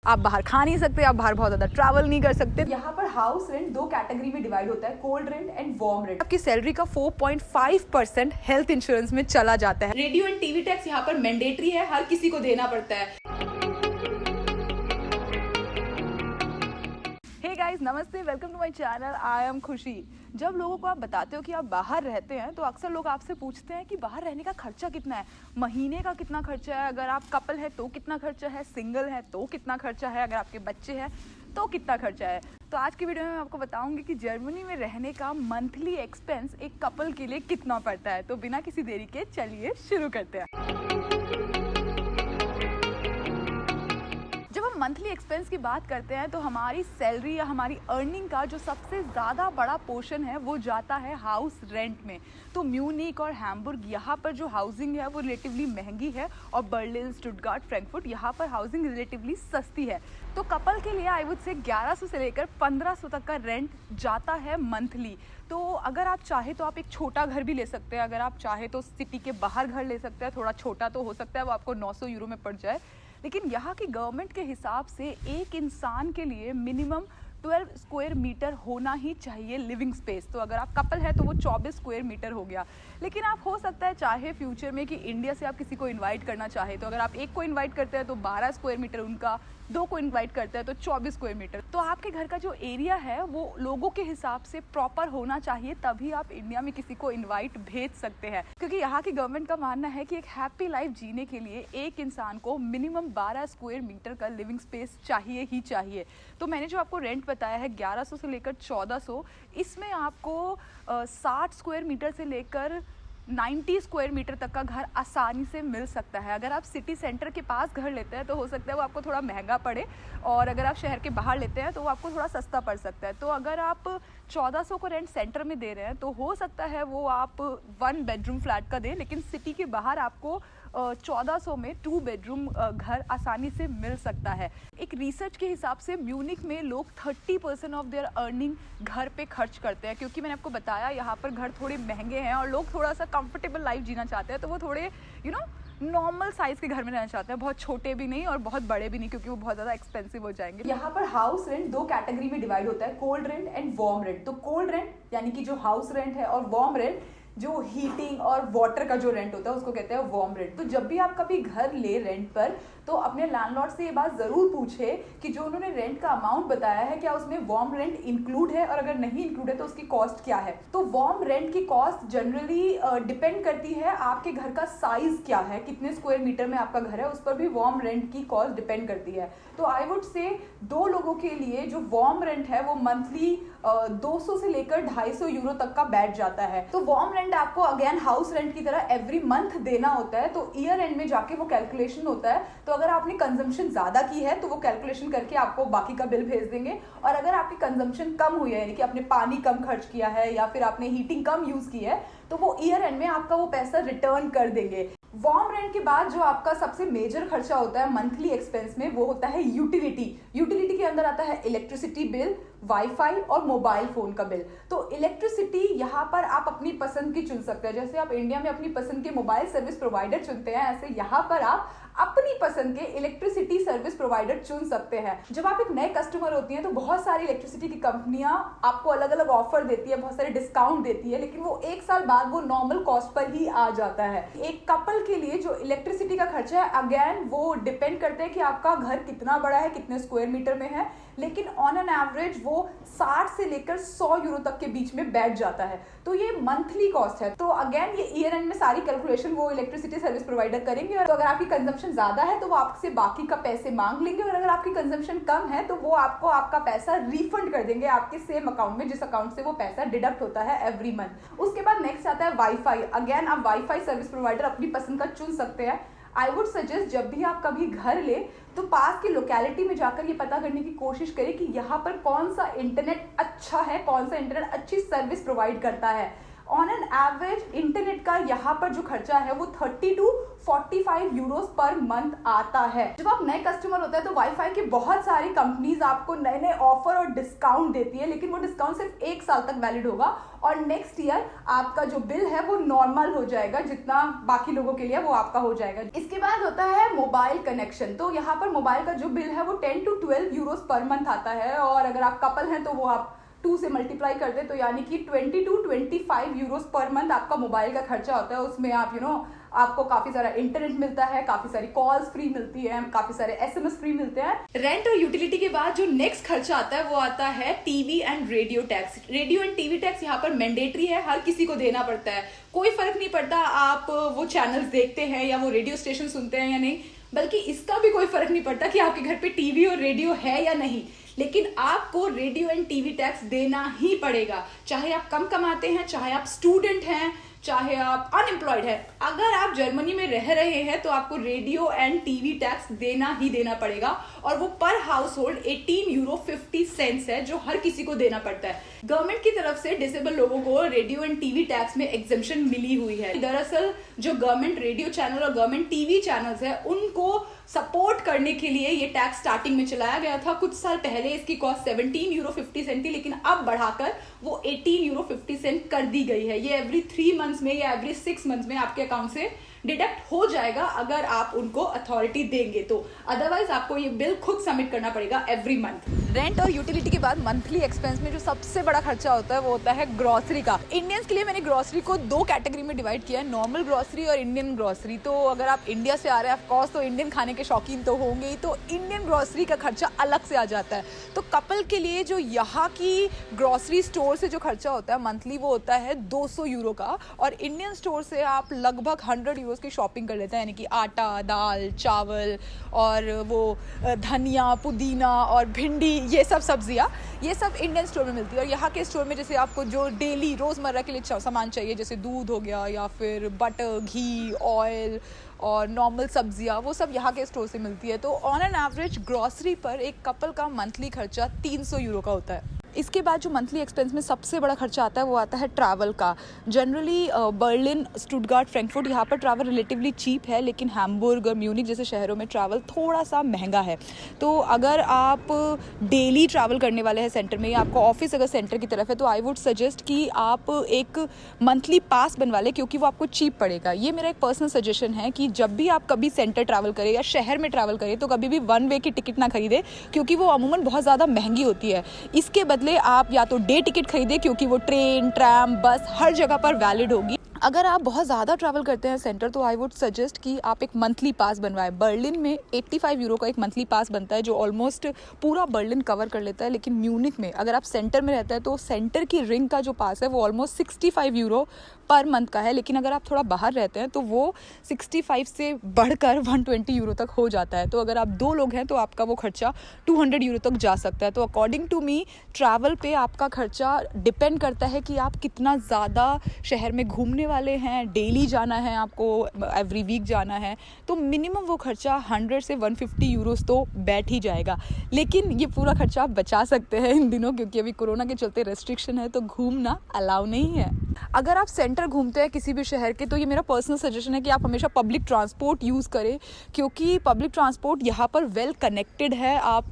आप बाहर खा नहीं सकते, आप बाहर बहुत ज़्यादा ट्रैवल नहीं कर सकते। यहाँ पर हाउस रेंट 2 कैटेगरी में डिवाइड होता है, cold rent and warm rent. आपकी सैलरी का 4.5% हेल्थ इंश्योरेंस में चला जाता है। रेडियो एंड टीवी टैक्स यहाँ पर मैंडेटरी है, हर किसी को देना पड़ता है। हे गाइस, नमस्ते, welcome to my channel. I am Khushi. जब लोगों को आप बताते हो कि आप बाहर रहते हैं तो अक्सर लोग आपसे पूछते हैं कि बाहर रहने का खर्चा कितना है, महीने का कितना खर्चा है, अगर आप कपल है तो कितना खर्चा है, सिंगल है तो कितना खर्चा है, अगर आपके बच्चे हैं तो कितना खर्चा है। तो आज की वीडियो में मैं आपको बताऊंगी कि जर्मनी में रहने का मंथली एक्सपेंस एक कपल के लिए कितना पड़ता है। तो बिना किसी देरी के चलिए शुरू करते हैं। जब हम मंथली एक्सपेंस की बात करते हैं तो हमारी सैलरी या हमारी अर्निंग का जो सबसे ज़्यादा बड़ा पोर्शन है वो जाता है हाउस रेंट में। तो म्यूनिक और हैम्बुर्ग यहाँ पर जो हाउसिंग है वो रिलेटिवली महंगी है, और बर्लिन, स्टुटगार्ट, फ्रैंकफर्ट यहाँ पर हाउसिंग रिलेटिवली सस्ती है। तो कपल के लिए आई वुड से 1100 से लेकर 1500 तक का रेंट जाता है मंथली। तो अगर आप चाहे तो आप एक छोटा घर भी ले सकते हैं, अगर आप चाहे तो सिटी के बाहर घर ले सकते हैं। थोड़ा छोटा तो हो सकता है, वो आपको 900 यूरो में पड़ जाए, लेकिन यहाँ की गवर्नमेंट के हिसाब से एक इंसान के लिए मिनिमम 12 स्क्वायर मीटर होना ही चाहिए लिविंग स्पेस। तो अगर आप कपल है तो वो 24 स्क्वायर मीटर हो गया। लेकिन आप हो सकता है चाहे फ्यूचर में कि इंडिया से आप किसी को इनवाइट करना चाहे, तो अगर आप एक को इनवाइट करते हैं तो 12 स्क्वायर मीटर उनका, 2 को इनवाइट करते हैं तो 24 स्क्वायर मीटर। तो आपके घर का जो एरिया है वो लोगों के हिसाब से प्रॉपर होना चाहिए, तभी आप इंडिया में किसी को इनवाइट भेज सकते हैं। क्योंकि यहाँ की गवर्नमेंट का मानना है कि एक हैप्पी लाइफ जीने के लिए एक इंसान को मिनिमम 12 स्क्वायर मीटर का लिविंग स्पेस चाहिए ही चाहिए। तो मैंने जो आपको रेंट बताया है 1100 से लेकर 1400, इसमें आपको 60 स्क्वायर मीटर से लेकर 90 स्क्वायर मीटर तक का घर आसानी से मिल सकता है। अगर आप सिटी सेंटर के पास घर लेते हैं तो हो सकता है वो आपको थोड़ा महंगा पड़े, और अगर आप शहर के बाहर लेते हैं तो वो आपको थोड़ा सस्ता पड़ सकता है। तो अगर आप 1400 को रेंट सेंटर में दे रहे हैं तो हो सकता है वो आप 1 बेडरूम फ्लैट का दें, लेकिन सिटी के बाहर आपको 1400 में 2 बेडरूम घर आसानी से मिल सकता है। एक रिसर्च के हिसाब से म्यूनिक में लोग 30% ऑफ देयर अर्निंग घर पे खर्च करते हैं, क्योंकि मैंने आपको बताया यहाँ पर घर थोड़े महंगे हैं और लोग थोड़ा सा कंफर्टेबल लाइफ जीना चाहते हैं। तो वो थोड़े नॉर्मल साइज के घर में रहना चाहते हैं, बहुत छोटे भी नहीं और बहुत बड़े भी नहीं, क्योंकि वो बहुत ज़्यादा एक्सपेंसिव हो जाएंगे। यहाँ पर हाउस रेंट 2 कैटेगरी में डिवाइड होता है, cold rent and warm rent. तो कोल्ड रेंट यानी कि जो हाउस रेंट है, और वार्म रेंट जो हीटिंग और वाटर का जो रेंट होता है उसको कहते हैं वार्म रेंट। तो जब भी आप कभी घर ले रेंट पर तो अपने लैंडलॉर्ड से ये बात जरूर पूछे कि जो उन्होंने रेंट का अमाउंट बताया है क्या उसमें वार्म रेंट इंक्लूड है, और अगर नहीं इंक्लूड है तो उसकी कॉस्ट क्या है। तो वार्म रेंट की कॉस्ट जनरली डिपेंड करती है आपके घर का साइज क्या है, कितने स्क्वायर मीटर में आपका घर है, उस पर भी वार्म रेंट की कॉस्ट डिपेंड करती है। तो आई वुड से 2 लोगों के लिए जो वार्म रेंट है वो मंथली 200 से लेकर 250 यूरो तक का बैठ जाता है। तो वार्म रेंट आपको अगेन हाउस रेंट की तरह एवरी मंथ देना होता है, तो ईयर एंड में जाके वो कैलकुलेशन होता है। तो अगर आपने कंजम्पशन ज्यादा की है तो वो कैलकुलेशन करके आपको बाकी का बिल भेज देंगे, और अगर आपकी कंजम्पशन कम हुई है, यानी कि आपने पानी कम खर्च किया है या फिर आपने हीटिंग कम यूज की है, तो वो ईयर एंड में आपका वो पैसा रिटर्न कर देंगे। वार्म रेंट के बाद जो आपका सबसे मेजर खर्चा होता है मंथली एक्सपेंस में वो होता है यूटिलिटी। यूटिलिटी के अंदर आता है इलेक्ट्रिसिटी बिल, वाईफाई और मोबाइल फोन का बिल। तो इलेक्ट्रिसिटी यहाँ पर आप अपनी पसंद की चुन सकते हैं, जैसे आप इंडिया में अपनी पसंद के मोबाइल सर्विस प्रोवाइडर चुनते हैं, ऐसे यहाँ पर आप अपनी पसंद के इलेक्ट्रिसिटी सर्विस प्रोवाइडर चुन सकते हैं। जब आप एक नए कस्टमर होती हैं तो बहुत सारी इलेक्ट्रिसिटी की कंपनियां आपको अलग अलग ऑफर देती है, बहुत सारे डिस्काउंट देती है, लेकिन वो 1 साल बाद वो नॉर्मल कॉस्ट पर ही आ जाता है। एक कपल के लिए जो इलेक्ट्रिसिटी का खर्चा है अगेन वो डिपेंड करते हैं कि आपका घर कितना बड़ा है, कितने स्क्वायर मीटर में है, लेकिन ऑन एन एवरेज वो 60 से लेकर 100 यूरो तक के बीच में बैठ जाता है। तो ये मंथली कॉस्ट है। तो अगेन ये ईयर एंड में सारी कैलकुलेशन वो इलेक्ट्रिसिटी सर्विस प्रोवाइडर करेंगे, और तो अगर आपकी कंजम्पशन ज्यादा है तो वो आपसे बाकी का पैसे मांग लेंगे, और अगर आपकी कंजम्पशन कम है तो वो आपको आपका पैसा रिफंड कर देंगे आपके सेम अकाउंट में, जिस अकाउंट से वो पैसा डिडक्ट होता है एवरी मंथ। उसके बाद नेक्स्ट आता है वाईफाई। अगेन आप वाईफाई सर्विस प्रोवाइडर अपनी पसंद का चुन सकते हैं। आई वुड सजेस्ट जब भी आप कभी घर ले तो पास की लोकेलिटी में जाकर ये पता करने की कोशिश करें कि यहाँ पर कौन सा इंटरनेट अच्छा है, कौन सा इंटरनेट अच्छी सर्विस प्रोवाइड करता है। ऑन एन एवरेज इंटरनेट का यहाँ पर जो खर्चा है वो 30 to 45 यूरोस पर मंथ आता है। जब आप नए कस्टमर होते हैं तो वाईफाई की बहुत सारी कंपनीज आपको नए नए ऑफर और डिस्काउंट देती है, लेकिन वो डिस्काउंट सिर्फ 1 साल तक वैलिड होगा और नेक्स्ट ईयर आपका जो बिल है वो नॉर्मल हो जाएगा, जितना बाकी लोगों के लिए वो आपका हो जाएगा। इसके बाद होता है मोबाइल कनेक्शन। तो यहाँ पर मोबाइल का जो बिल है वो 10 to 12 यूरोस पर मंथ आता है, और अगर आप कपल हैं तो वो आप 2 से मल्टीप्लाई कर दे तो यानी कि 20 to 25 यूरोस पर मंथ आपका मोबाइल का खर्चा होता है। उसमें आप आपको काफी सारा इंटरनेट मिलता है, काफी सारी कॉल्स फ्री मिलती है, काफी सारे एसएमएस फ्री मिलते हैं। रेंट और यूटिलिटी के बाद जो नेक्स्ट खर्चा आता है वो आता है TV and radio tax. Radio and TV tax यहाँ पर मैंडेटरी है, हर किसी को देना पड़ता है। कोई फर्क नहीं पड़ता आप वो चैनल्स देखते हैं या वो रेडियो स्टेशन सुनते हैं या नहीं, बल्कि इसका भी कोई फर्क नहीं पड़ता कि आपके घर पे टीवी और रेडियो है या नहीं, लेकिन आपको रेडियो एंड टीवी टैक्स देना ही पड़ेगा। चाहे आप कम कमाते हैं, चाहे आप स्टूडेंट हैं, चाहे आप अनएम्प्लॉयड है, अगर आप जर्मनी में रह रहे हैं तो आपको रेडियो एंड टीवी टैक्स देना ही देना पड़ेगा, और वो पर हाउस होल्ड 18 यूरो 50 सेंट्स है जो हर किसी को देना पड़ता है। गवर्नमेंट की तरफ से डिसेबल लोगों को रेडियो एंड टीवी टैक्स में एग्जेम्पशन मिली हुई है। दरअसल जो गवर्नमेंट रेडियो चैनल और गवर्नमेंट टीवी चैनल्स है उनको सपोर्ट करने के लिए ये टैक्स स्टार्टिंग में चलाया गया था। कुछ साल पहले इसकी कॉस्ट 17 यूरो 50 सेंट थी, लेकिन अब बढ़ाकर वो 18 यूरो 50 सेंट कर दी गई है। ये एवरी 3 मंथ्स में या एवरी 6 मंथ्स में आपके अकाउंट से डिडक्ट हो जाएगा अगर आप उनको अथॉरिटी देंगे तो, अदरवाइज आपको ये बिल खुद सबमिट करना पड़ेगा एवरी मंथ। रेंट और यूटिलिटी के बाद मंथली एक्सपेंस में जो सबसे बड़ा खर्चा होता है वो होता है ग्रोसरी का। इंडियंस के लिए मैंने ग्रोसरी को 2 कैटेगरी में डिवाइड किया है, नॉर्मल ग्रोसरी और इंडियन ग्रोसरी। तो अगर आप इंडिया से आ रहे हैं ऑफकोर्स तो इंडियन खाने के शौकीन तो होंगे ही, तो इंडियन ग्रोसरी का खर्चा अलग से आ जाता है। तो कपल के लिए जो यहाँ की ग्रोसरी स्टोर से जो खर्चा होता है मंथली वो होता है 200 यूरो का, और इंडियन स्टोर से आप लगभग 100 यूरोस की शॉपिंग कर लेते हैं, यानी कि आटा, दाल, चावल और वो धनिया, पुदीना और भिंडी, ये सब सब्जियां, ये सब इंडियन स्टोर में मिलती है। और यहाँ के स्टोर में जैसे आपको जो डेली रोज़मर्रा के लिए सामान चाहिए, जैसे दूध हो गया या फिर बटर, घी, ऑयल और नॉर्मल सब्जियां, वो सब यहाँ के स्टोर से मिलती है। तो ऑन एन एवरेज ग्रॉसरी पर एक कपल का मंथली खर्चा 300 यूरो का होता है। इसके बाद जो मंथली एक्सपेंस में सबसे बड़ा खर्चा आता है वो आता है ट्रैवल का। जनरली बर्लिन, स्टुटगार्ट, फ्रैंकफर्ट यहाँ पर ट्रैवल रिलेटिवली चीप है, लेकिन हैम्बुर्ग और म्यूनिक जैसे शहरों में ट्रैवल थोड़ा सा महंगा है। तो अगर आप डेली ट्रैवल करने वाले हैं सेंटर में, या आपका ऑफिस अगर सेंटर की तरफ है, तो आई वुड सजेस्ट कि आप एक मंथली पास बनवा लें, क्योंकि वो आपको चीप पड़ेगा। ये मेरा एक पर्सनल सजेशन है कि जब भी आप कभी सेंटर ट्रैवल करें या शहर में ट्रैवल करें तो कभी भी 1 वे की टिकट ना खरीदें, क्योंकि वो अमूमन बहुत ज़्यादा महंगी होती है। इसके बदले आप या तो डे टिकट खरीदें, क्योंकि वो ट्रेन, ट्रैम, बस हर जगह पर वैलिड होगी। अगर आप बहुत ज़्यादा ट्रैवल करते हैं सेंटर, तो आई वुड सजेस्ट कि आप एक मंथली पास बनवाएं। बर्लिन में 85 यूरो का एक मंथली पास बनता है, जो ऑलमोस्ट पूरा बर्लिन कवर कर लेता है। लेकिन म्यूनिक में अगर आप सेंटर में रहते हैं तो सेंटर की रिंग का जो पास है वो ऑलमोस्ट 65 यूरो पर मंथ का है। लेकिन अगर आप थोड़ा बाहर रहते हैं तो वो 65 से बढ़कर 120 यूरो तक हो जाता है। तो अगर आप 2 लोग हैं तो आपका वो खर्चा 200 यूरो तक जा सकता है। तो अकॉर्डिंग टू मी ट्रैवल पे आपका खर्चा डिपेंड करता है कि आप कितना ज़्यादा शहर में घूमने वाले हैं, डेली जाना है आपको, एवरी वीक जाना है, तो मिनिमम वो खर्चा 100 से 150 यूरोस तो बैठ ही जाएगा। लेकिन ये पूरा खर्चा आप बचा सकते हैं इन दिनों, क्योंकि अभी कोरोना के चलते रेस्ट्रिक्शन है, तो घूमना अलाउ नहीं है। अगर आप सेंटर घूमते हैं किसी भी शहर के, तो ये मेरा पर्सनल सजेशन है कि आप हमेशा पब्लिक ट्रांसपोर्ट यूज़ करें, क्योंकि पब्लिक ट्रांसपोर्ट यहाँ पर वेल कनेक्टेड है। आप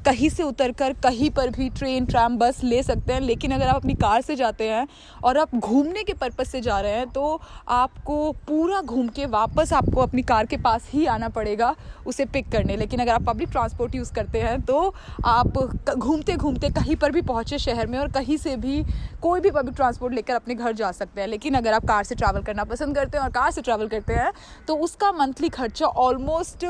कहीं से उतरकर कहीं पर भी ट्रेन, ट्राम, बस ले सकते हैं। लेकिन अगर आप अपनी कार से जाते हैं और आप घूमने के पर्पज़ से जा रहे हैं, तो आपको पूरा घूम के वापस आपको अपनी कार के पास ही आना पड़ेगा उसे पिक करने। लेकिन अगर आप पब्लिक ट्रांसपोर्ट यूज़ करते हैं तो आप घूमते घूमते कहीं पर भी पहुँचे शहर में, और कहीं से भी कोई भी पब्लिक ट्रांसपोर्ट लेकर अपने घर जा सकते हैं। लेकिन अगर आप कार से ट्रैवल करना पसंद करते हैं और कार से ट्रैवल करते हैं, तो उसका मंथली खर्चा ऑलमोस्ट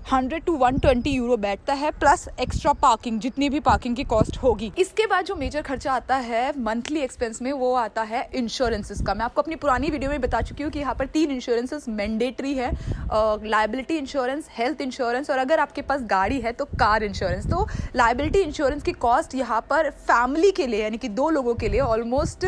100 to 120 यूरो बैठता है, प्लस एक्स्ट्रा पार्किंग, जितनी भी पार्किंग की कॉस्ट होगी। इसके बाद जो मेजर खर्चा आता है मंथली एक्सपेंस में, वो आता है इंश्योरेंसेस का। मैं आपको अपनी पुरानी वीडियो में बता चुकी हूँ कि यहाँ पर 3 इंश्योरेंसेस मैंडेटरी है, लायबिलिटी इंश्योरेंस, हेल्थ इंश्योरेंस, और अगर आपके पास गाड़ी है तो कार इंश्योरेंस। तो लायबिलिटी इंश्योरेंस की कॉस्ट यहाँ पर फैमिली के लिए, यानी कि 2 लोगों के लिए, ऑलमोस्ट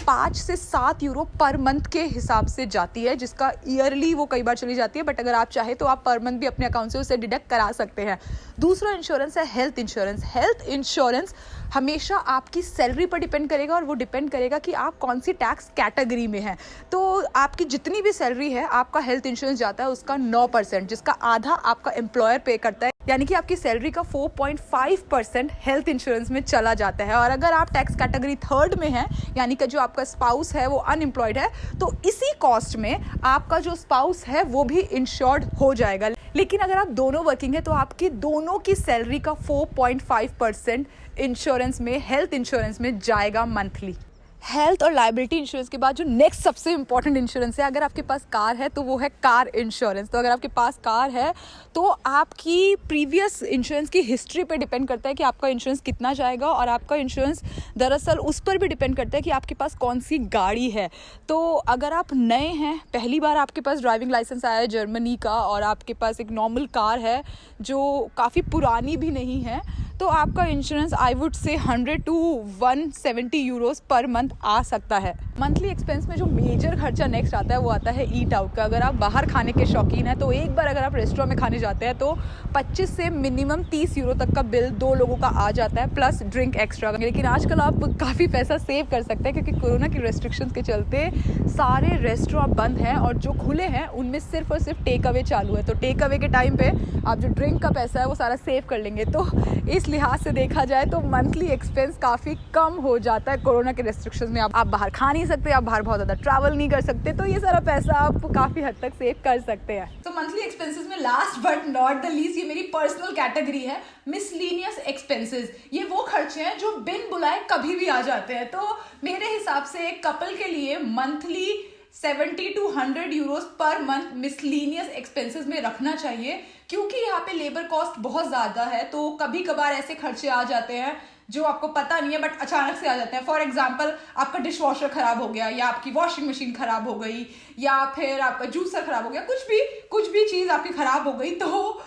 5 से 7 यूरो पर मंथ के हिसाब से जाती है, जिसका ईयरली वो कई बार चली जाती है, बट अगर आप चाहे तो आप पर मंथ भी अपने अकाउंट से उसे डिडक्ट करा सकते हैं। दूसरा इंश्योरेंस है हेल्थ इंश्योरेंस। हेल्थ इंश्योरेंस हमेशा आपकी सैलरी पर डिपेंड करेगा और वो डिपेंड करेगा कि आप कौन सी टैक्स कैटेगरी में हैं। तो आपकी जितनी भी सैलरी है, आपका हेल्थ इंश्योरेंस जाता है उसका 9%, जिसका आधा आपका एम्प्लॉयर पे करता है, यानी कि आपकी सैलरी का 4.5% हेल्थ इंश्योरेंस में चला जाता है। और अगर आप टैक्स कैटेगरी 3rd में हैं, यानी कि जो आपका स्पाउस है वो अनएम्प्लॉयड है, तो इसी कॉस्ट में आपका जो स्पाउस है वो भी इंश्योर्ड हो जाएगा। लेकिन अगर आप दोनों वर्किंग है तो आपकी दोनों की सैलरी का 4.5% इंश्योरेंस में, हेल्थ इंश्योरेंस में जाएगा मंथली। हेल्थ और लायबिलिटी इंश्योरेंस के बाद जो नेक्स्ट सबसे इंपॉर्टेंट इंश्योरेंस है, अगर आपके पास कार है तो वो है कार इंश्योरेंस। तो अगर आपके पास कार है तो आपकी प्रीवियस इंश्योरेंस की हिस्ट्री पे डिपेंड करता है कि आपका इंश्योरेंस कितना जाएगा, और आपका इंश्योरेंस दरअसल उस पर भी डिपेंड करता है कि आपके पास कौन सी गाड़ी है। तो अगर आप नए हैं, पहली बार आपके पास ड्राइविंग लाइसेंस आया है जर्मनी का, और आपके पास एक नॉर्मल कार है जो काफ़ी पुरानी भी नहीं है, तो आपका insurance I would say 100 to 170 Euros per month आ सकता है। मंथली एक्सपेंस में जो मेजर खर्चा नेक्स्ट आता है वो आता है ईट आउट का। अगर आप बाहर खाने के शौकीन हैं तो एक बार अगर आप रेस्टोरेंट में खाने जाते हैं तो 25 से मिनिमम 30 यूरो तक का बिल 2 लोगों का आ जाता है, प्लस ड्रिंक एक्स्ट्रा। लेकिन आजकल आप काफ़ी पैसा सेव कर सकते हैं क्योंकि कोरोना की रेस्ट्रिक्शंस के चलते सारे रेस्टोरेंट बंद हैं, और जो खुले हैं उनमें सिर्फ और सिर्फ टेक अवे चालू है। तो टेक अवे के टाइम पे आप जो ड्रिंक का पैसा है वो सारा सेव कर लेंगे। तो इस लिहाज से देखा जाए तो मंथली एक्सपेंस काफ़ी कम हो जाता है कोरोना के रेस्ट्रिक्शंस में। आप बाहर खा नहीं सकते, आप बाहर बहुत ज़्यादा ट्रैवल नहीं कर सकते, तो ये सारा पैसा आप काफ़ी हद तक सेव कर सकते हैं। तो मंथली एक्सपेंसेस में last but not the least, ये मेरी पर्सनल कैटेगरी है, मिसलेनियस एक्सपेंसेस। ये वो खर्चे हैं जो बिन बुलाए कभी भी आ जाते हैं। तो मेरे हिसाब से एक कपल के लिए monthly 70 to 100 Euros per month miscellaneous expenses में रखना चाहिए, क्योंकि यहाँ पे लेबर कॉस्ट बहुत ज़्यादा है। तो कभी कभार ऐसे खर्चे आ जाते हैं जो आपको पता नहीं है बट अचानक से आ जाते हैं। फॉर एग्जाम्पल, आपका डिश वॉशर खराब हो गया, या आपकी वॉशिंग मशीन खराब हो गई, या फिर आपका जूसर खराब हो गया, कुछ भी चीज़ आपकी खराब हो गई, तो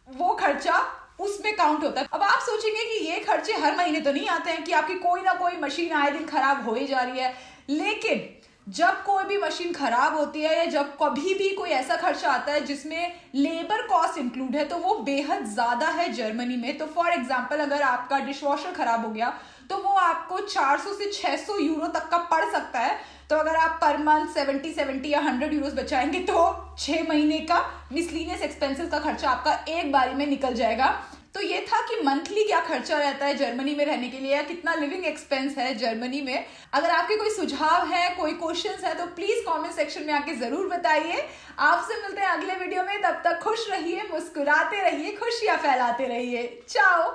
वो खर्चा उसमें काउंट होता है। अब आप सोचेंगे कि ये खर्चे हर महीने तो नहीं आते हैं कि आपकी कोई ना कोई मशीन आए दिन खराब हो ही जा रही है, लेकिन जब कोई भी मशीन खराब होती है या जब कभी भी कोई ऐसा खर्चा आता है जिसमें लेबर कॉस्ट इंक्लूड है, तो वो बेहद ज़्यादा है जर्मनी में। तो फॉर एग्जांपल, अगर आपका डिशवॉशर खराब हो गया तो वो आपको 400 से 600 यूरो तक का पड़ सकता है। तो अगर आप पर मंथ 70 या 100 यूरोस बचाएंगे तो 6 महीने का मिसलेनियस एक्सपेंसेस का खर्चा आपका एक बारी में निकल जाएगा। तो ये था कि मंथली क्या खर्चा रहता है जर्मनी में रहने के लिए, या कितना लिविंग एक्सपेंस है जर्मनी में। अगर आपके कोई सुझाव है, कोई क्वेश्चंस है, तो प्लीज कमेंट सेक्शन में आके जरूर बताइए। आपसे मिलते हैं अगले वीडियो में, तब तक खुश रहिए, मुस्कुराते रहिए, खुशियां फैलाते रहिए। चाओ।